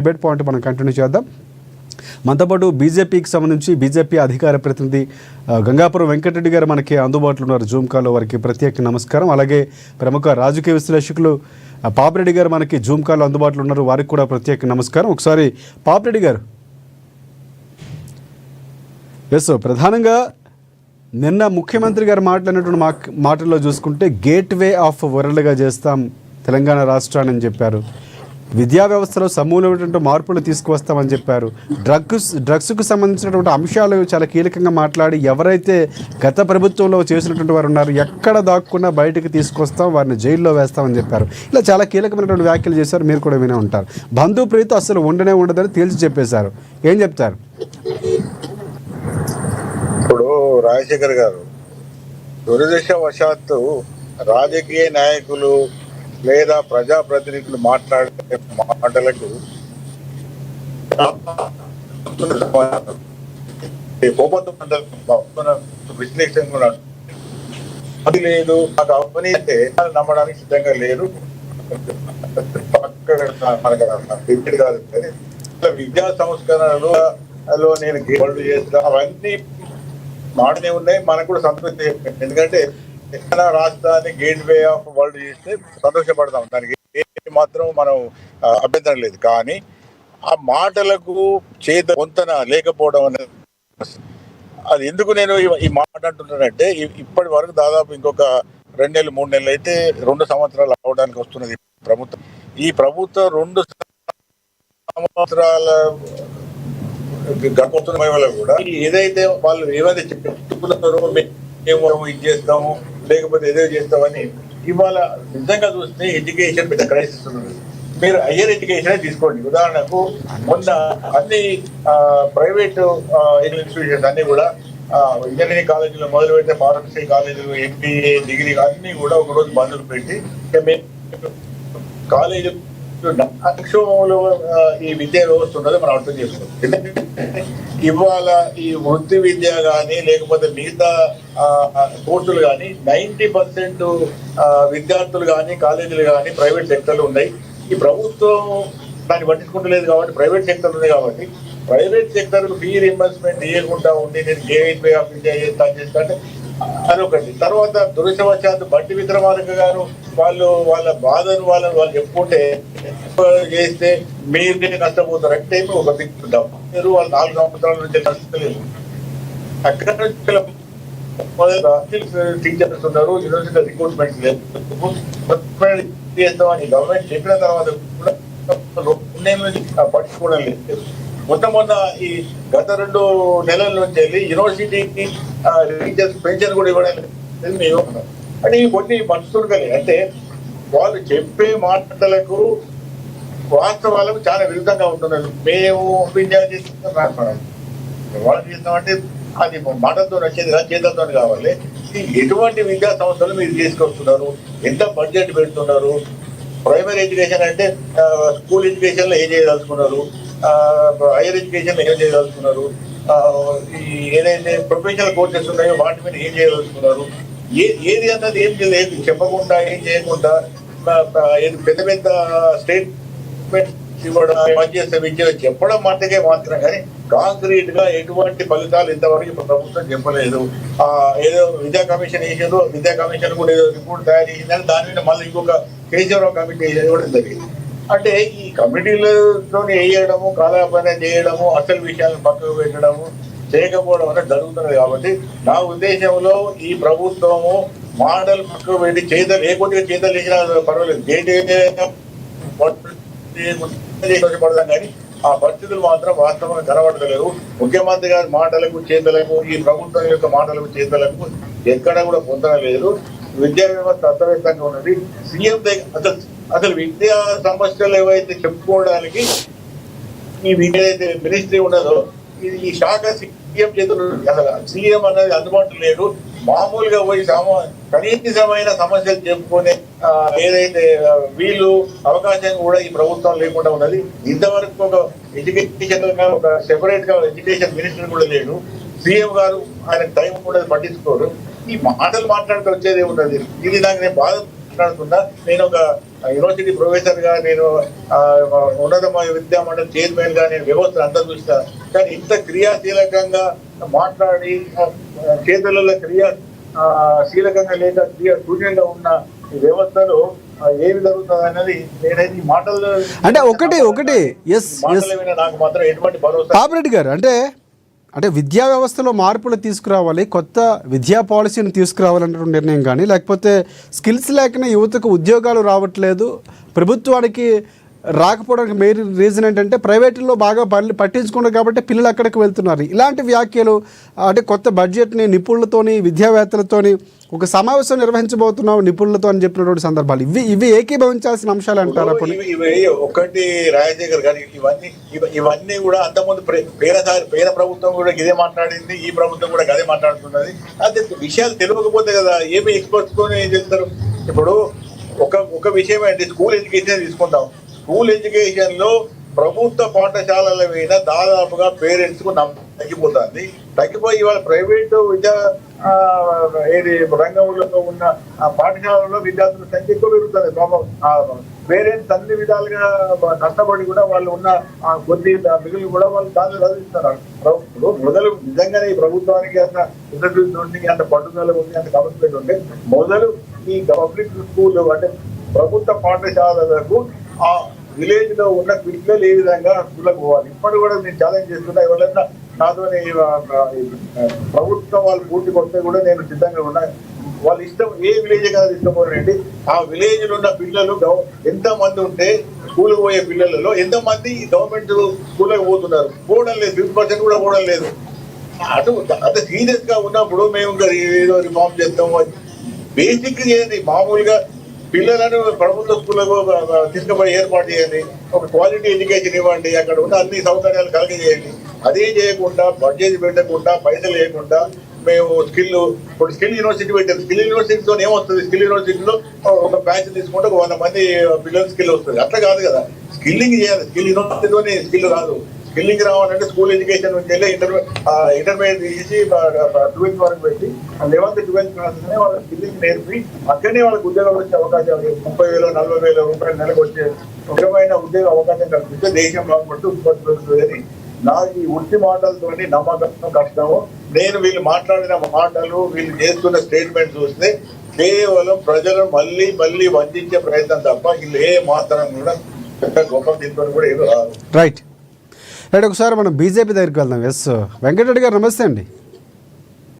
Debate point మనం continue చేద్దాం. మనతో పాటు బీజేపీకి సంబంధించి బీజేపీ అధికార ప్రతినిధి గంగాపురం వెంకటరెడ్డి గారు మనకి అందుబాటులో ఉన్నారు. జూమ్ కాల్లో వారికి ప్రత్యేక నమస్కారం. అలాగే ప్రముఖ రాజకీయ విశ్లేషకులు పాపిరెడ్డి గారు మనకి జూమ్ కాల్లో అందుబాటులో ఉన్నారు, వారికి కూడా ప్రత్యేక నమస్కారం. ఒకసారి పాపిరెడ్డి గారు, ఎస్, ప్రధానంగా నిన్న ముఖ్యమంత్రి గారు మాట్లాడినటువంటి మాటల్లో చూసుకుంటే గేట్వే ఆఫ్ వరల్డ్గా చేస్తాం తెలంగాణ రాష్ట్రాన్ని అని చెప్పారు. విద్యా వ్యవస్థలో సమూలమైనటువంటి మార్పులు తీసుకువస్తామని చెప్పారు. డ్రగ్స్కు సంబంధించినటువంటి అంశాలు చాలా కీలకంగా మాట్లాడి ఎవరైతే గత ప్రభుత్వంలో చేసినటువంటి వారు ఉన్నారు ఎక్కడ దాక్కున్నా బయటకు తీసుకొస్తాం, వారిని జైల్లో వేస్తామని చెప్పారు. ఇలా చాలా కీలకమైనటువంటి వ్యాఖ్యలు చేశారు, మీరు కూడా వినే ఉంటారు. బంధు ప్రీతి అసలు ఉండదని తేల్చి చెప్పేశారు. ఏం చెప్తారు? ఇప్పుడు రాజశేఖర్ గారు దురదృష్టవశాత్తు రాజకీయ నాయకులు లేదా ప్రజాప్రతినిధులు మాట్లాడే మాటలకు విశ్లేషణ అది లేదు, నాకు అవన్నీ అంటే నమ్మడానికి సిద్ధంగా లేరు. విద్యా సంస్కరణలో నేను గేట్లు చేస్తా అవన్నీ మాటనే ఉన్నాయి. మనకు కూడా సంతృప్తి. ఎందుకంటే తెలంగాణ రాష్ట్రాన్ని గేట్ వే ఆఫ్ వరల్డ్ చేస్తే సంతోషపడతాం, దానికి మాత్రం మనం అభ్యంతరం లేదు. కానీ ఆ మాటలకు చేత పొంతన లేకపోవడం అనేది అది ఎందుకు నేను ఈ మాట అంటున్నానంటే, ఇప్పటి వరకు దాదాపు ఇంకొక 2 నెలలు 3 నెలలు అయితే 2 సంవత్సరాలు అవడానికి వస్తున్నది ప్రభుత్వం. ఈ ప్రభుత్వం 2 సంవత్సరాల గడుపుతున్న వల్ల కూడా ఏదైతే వాళ్ళు ఏమైతే చెప్తున్నారో మేము ఇది చేస్తాము లేకపోతే ఏదో చేస్తామని, ఇవాళ నిజంగా చూస్తే ఎడ్యుకేషన్ పెద్ద క్రైసిస్ ఉన్నది. మీరు హయ్యర్ ఎడ్యుకేషన్ తీసుకోండి. ఉదాహరణకు మొన్న అన్ని ప్రైవేట్ ఇన్స్టిట్యూషన్స్ అన్ని కూడా ఇంజనీరింగ్ కాలేజీలు మొదలు పెడితే ఫార్మసీ కాలేజీలు, ఎంబీఏ, డిగ్రీ అన్ని కూడా ఒకరోజు బంధులు పెట్టి కాలేజీ సంక్షోభంలో ఈ విద్యా వ్యవస్థ ఉన్నది మనం అర్థం చేసుకోవాలి. ఎందుకంటే ఇవాళ ఈ వృత్తి విద్య కానీ లేకపోతే మిగతా కోర్సులు కానీ 90% విద్యార్థులు కానీ కాలేజీలు కానీ ప్రైవేట్ సెక్టర్లు ఉన్నాయి. ఈ ప్రభుత్వం దాన్ని పట్టించుకుంటలేదు కాబట్టి ప్రైవేట్ సెక్టర్ ఉంది కాబట్టి ప్రైవేట్ సెక్టర్ ఫీ రీంబర్స్మెంట్ ఇవ్వకుండా ఉండి నేను గేట్ వే ఆఫ్ ఇండియా చేస్తా అంటే అదొకటి. తర్వాత దురదృష్టవశాత్తు బట్టి విక్రమార్క గారు వాళ్ళ బాధను వాళ్ళు చెప్పుకుంటే చేస్తే మీరే నష్టపోతారు అంటే ఒక దిక్కుంటాం. మీరు వాళ్ళు 4 సంవత్సరాల నుంచి నష్టలేదు. అక్కడ టీచర్స్ ఉన్నారు, యూనివర్సిటీ రిక్రూట్మెంట్ లేదు, చేస్తామని గవర్నమెంట్ చెప్పిన తర్వాత కూడా 2 నెలల నుంచి పట్టించుకోవడం లేదు. మొన్న ఈ గత 2 నెలల నుంచి వెళ్ళి యూనివర్సిటీకి టీచర్స్ పెన్షన్ కూడా ఇవ్వడం మేము అంటే ఇవి కొన్ని మనుషులు కానీ అంటే వాళ్ళు చెప్పే మాటలకు వాస్తవాలకు చాలా విరుద్ధంగా ఉంటున్నారు. మేము విద్యా చేస్తాం వాళ్ళు చేస్తామంటే అది మాటలతో వచ్చేది కాదు, చేతలతో కావాలి. ఎటువంటి విద్యా సంస్థలు మీరు తీసుకొస్తున్నారు, ఎంత బడ్జెట్ పెడుతున్నారు, ప్రైమరీ ఎడ్యుకేషన్ అంటే స్కూల్ ఎడ్యుకేషన్ లో ఏం చేయదలుచుకున్నారు, హైయర్ ఎడ్యుకేషన్ లో ఏం చేయదలుచుకున్నారు, ఈ ఏదైతే ప్రొఫెషనల్ కోర్సెస్ ఉన్నాయో వాటి మీద ఏం చేయదలుచుకున్నారు, ఏది అన్నది ఏం లేదు చెప్పకుండా ఏం చేయకుండా పెద్ద పెద్ద స్టేట్మెంట్ ఇవ్వడం చెప్పడం మట్టుకే మాత్రం కానీ కాంక్రీట్ గా ఎటువంటి ఫలితాలు ఇంతవరకు ప్రభుత్వం చెప్పలేదు. ఏదో విద్యా కమిషన్ వేసారు, విద్యా కమిషన్ కూడా ఏదో రిపోర్ట్ తయారు చేసిందని దాని మీద మళ్ళీ ఇంకొక కేసీఆర్ కమిటీ ఇవ్వడం జరిగింది. అంటే ఈ కమిటీలతో వేయడము, కాలయాపన చేయడము, అసలు విషయాలను పక్కకు పెట్టడము చేయకపోవడం అనేది జరుగుతున్నది. కాబట్టి నా ఉద్దేశంలో ఈ ప్రభుత్వము మాటలు పక్కకు పెట్టి చేతలు ఏ కొద్దిగా చేతలు వేసినా పర్వాలేదు, పడదాం కానీ ఆ పరిస్థితులు మాత్రం వాస్తవంగా కనబడతలేవు. ముఖ్యమంత్రి గారి మాటలకు చేతలకు ఈ ప్రభుత్వం యొక్క మాటలకు చేతలకు ఎక్కడ కూడా పొందలేదు. విద్యా వ్యవస్థ అస్తవ్యస్తంగా ఉన్నది. సీఎం అసలు విద్యా సమస్యలు ఏవైతే చెప్పుకోవడానికి ఈ ఏదైతే మినిస్ట్రీ ఉన్నదో ఈ శాఖ సీఎం చేతులు, అసలు సీఎం అనేది అందుబాటులో లేడు. మామూలుగా పోయి కనీసమైన సమస్యలు చెప్పుకునే ఏదైతే వీళ్ళు అవకాశం కూడా ఈ ప్రభుత్వం లేకుండా ఉన్నది. ఇంతవరకు ఒక ఎడ్యుకేషన్ ఒక సెపరేట్ గా ఎడ్యుకేషన్ మినిస్టర్ కూడా లేడు. సీఎం గారు ఆయన టైం కూడా పట్టించుకోరు. ఈ మాటలు మాట్లాడుతూ వచ్చేది ఉన్నది. ఇది నాకు నేను బాధ మాట్లాడుతున్నా. నేను ఒక యూనివర్సిటీ ప్రొఫెసర్ గా నేను ఉన్నత విద్యా మండలి చైర్మన్ గా నేను వ్యవస్థ అంతా చూస్తా. కానీ ఇంత క్రియాశీలకంగా మాట్లాడి చేతులలో క్రియాశీలకంగా లేక శూన్యంగా ఉన్న ఈ వ్యవస్థలో ఏమి జరుగుతుంది అనేది నేనైతే ఈ మాటలు అంటే ఒకటి ఎస్ నాకు మాత్రం ఎటువంటి భరోసా. పాపిరెడ్డి గారు అంటే విద్యా వ్యవస్థలో మార్పులు తీసుకురావాలి, కొత్త విద్యా పాలసీని తీసుకురావాలన్నటువంటి నిర్ణయం కానీ, లేకపోతే స్కిల్స్ లేకనే యువతకు ఉద్యోగాలు రావట్లేదు, ప్రభుత్వానికి రాకపోవడానికి మెయిన్ రీజన్ ఏంటంటే ప్రైవేట్లో బాగా పట్టించుకున్నారు కాబట్టి పిల్లలు అక్కడికి వెళ్తున్నారు. ఇలాంటి వ్యాఖ్యలు అంటే కొత్త బడ్జెట్ని నిపుణులతోని విద్యావేత్తలతోని ఒక సమావేశం నిర్వహించబోతున్నాం నిపుణులతో అని చెప్పినటువంటి సందర్భాలు ఇవి ఏకీభవించాల్సిన అంశాలు అంటారు. అప్పుడు ఒకటి రాజశేఖర్ గారు ఇవన్నీ కూడా అంతకుముందు పేద ప్రభుత్వం కూడా ఇదే మాట్లాడింది, ఈ ప్రభుత్వం కూడా అదే మాట్లాడుతున్నది. అదే విషయాలు తెలియకపోతే కదా ఏమి ఎక్స్పర్ట్స్ తో ఏం చేస్తారు. ఇప్పుడు ఒక విషయం ఏంటి, స్కూల్ ఎడ్యుకేషన్ తీసుకుందాం. స్కూల్ ఎడ్యుకేషన్ లో ప్రభుత్వ పాఠశాలల మీద దాదాపుగా పేరెంట్స్ కు తగ్గిపోతుంది. తగ్గిపోయి ఇవాళ ప్రైవేటు విద్యా రంగంలో ఉన్న పాఠశాలలో విద్యార్థుల సంఖ్య ఎక్కువ పెరుగుతుంది. పేరెంట్స్ అన్ని విధాలుగా కష్టపడి కూడా వాళ్ళు ఉన్న కొద్ది మిగులు కూడా వాళ్ళు దాన్ని చదివిస్తున్నారు. మొదలు నిజంగానే ఈ ప్రభుత్వానికి అంత ఇంటర్వ్యూస్ ఉంది, అంత పట్టుదల ఉంది, అంత కమిట్మెంట్ ఉంది. మొదలు ఈ పబ్లిక్ స్కూల్ అంటే ప్రభుత్వ పాఠశాలలకు ఆ విలేజ్ లో ఉన్న పిల్లలు ఏ విధంగా స్కూళ్ళకు పోవాలి. ఇప్పటి కూడా నేను ఛాలెంజ్ చేస్తున్నా, ఎవరైనా నాతో ప్రభుత్వం వాళ్ళు పూర్తికి వస్తే కూడా నేను సిద్ధంగా ఉన్నా. వాళ్ళ ఇష్టం ఏ విలేజ్ కాదు ఇష్టపోనండి. ఆ విలేజ్ లో ఉన్న పిల్లలు ఎంత మంది ఉంటే స్కూల్కి పోయే పిల్లలలో ఎంత మంది గవర్నమెంట్ స్కూల్కి పోతున్నారు, పోవడం లేదు, 50% కూడా పోవడం లేదు. అటు అంత సీరియస్ గా ఉన్నప్పుడు మేము ఏదో రిఫార్మ్ చేస్తాము. బేసిక్ చేయండి, మామూలుగా పిల్లలను ప్రభుత్వ స్కూళ్ళకు తీసుకుపోయి ఏర్పాటు చేయండి, ఒక క్వాలిటీ ఎడ్యుకేషన్ ఇవ్వండి, అక్కడ ఉన్న అన్ని సౌకర్యాలు కలిగజేయండి. అదే చేయకుండా బడ్జెట్ పెట్టకుండా పైసలు వేయకుండా మేము ఇప్పుడు స్కిల్ యూనివర్సిటీ పెట్టారు. స్కిల్ యూనివర్సిటీతో ఏమొస్తుంది, స్కిల్ యూనివర్సిటీలో ఒక బ్యాచ్ తీసుకుంటే 100 మంది పిల్లలు స్కిల్ వస్తుంది. అట్లా కాదు కదా, స్కిల్లింగ్ చేయాలి. స్కిల్ యూనివర్సిటీతోనే స్కిల్ రాదు. స్కిల్లింగ్ రావాలంటే స్కూల్ ఎడ్యుకేషన్ నుంచి వెళ్ళి ఇంటర్మీడియట్ తీసి 12th వరకు పెట్టి 11th 12th క్లాస్ వాళ్ళ స్కిల్లింగ్ నేర్పి అక్కడనే వాళ్ళకి ఉద్యోగాలు వచ్చే అవకాశం 30,000 40,000 రూపాయలు నెలకు వచ్చే ముఖ్యమైన ఉద్యోగ అవకాశం కల్పిస్తే దేశం బాగుపడుతూ ఉత్పత్తి పెరుగుతుంది. నా ఈ ఉట్టి మాటలతోని నమ్మకం కష్టము. నేను వీళ్ళు మాట్లాడిన మాటలు, వీళ్ళు చేస్తున్న స్టేట్మెంట్ చూస్తే కేవలం ప్రజలను మళ్ళీ వంచే ప్రయత్నం తప్ప వీళ్ళు ఏ మాత్రం కూడా గొప్ప దీంతో కూడా ఏదో రాదు. రైట్ ఒకసారి మనం బీజేపీ దగ్గరికి వెళ్దాం. ఎస్ వెంకటరెడ్డి గారు నమస్తే అండి.